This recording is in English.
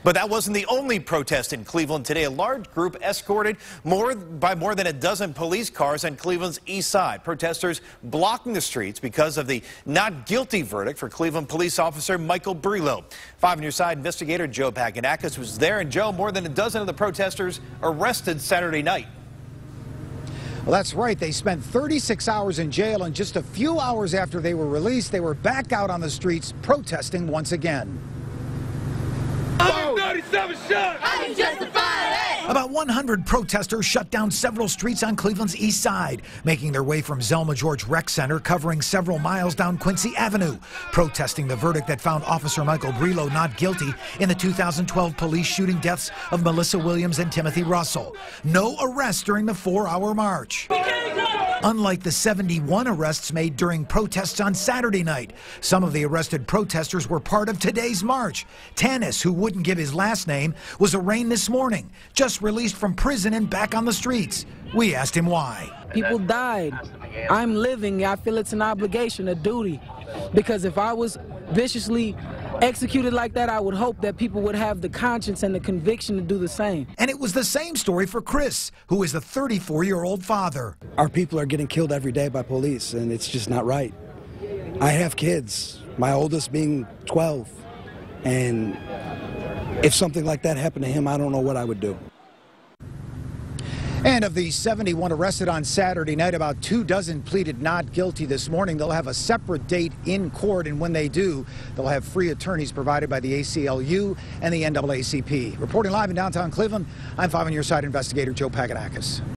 But that wasn't the only protest in Cleveland today. A large group escorted by more than a dozen police cars on Cleveland's east side. Protesters blocking the streets because of the not guilty verdict for Cleveland police officer Michael Brillo. 5 on your side investigator Joe Paganakis was there. And Joe, more than a dozen of the protesters arrested Saturday night. Well, that's right. They spent 36 hours in jail, and just a few hours after they were released, they were back out on the streets protesting once again. 37 shots! I can justify it! About 100 protesters shut down several streets on Cleveland's east side, making their way from Zelma George Rec Center, covering several miles down Quincy Avenue, protesting the verdict that found Officer Michael Brillo not guilty in the 2012 police shooting deaths of Melissa Williams and Timothy Russell. No arrests during the 4-hour march. Unlike the 71 arrests made during protests on Saturday night, some of the arrested protesters were part of today's march. Tanis, who wouldn't give his last name, was arraigned this morning, just released from prison and back on the streets. We asked him why. People died. I'm living. I feel it's an obligation, a duty, because if I was viciously executed like that, I would hope that people would have the conscience and the conviction to do the same. And it was the same story for Chris, who is the 34-year-old father. Our people are getting killed every day by police, and it's just not right. I have kids, my oldest being 12, and if something like that happened to him, I don't know what I would do. And of the 71 arrested on Saturday night, about 24 pleaded not guilty this morning. They'll have a separate date in court, and when they do, they'll have free attorneys provided by the ACLU and the NAACP. Reporting live in downtown Cleveland, I'm 5 on your side investigator Joe Paganakis.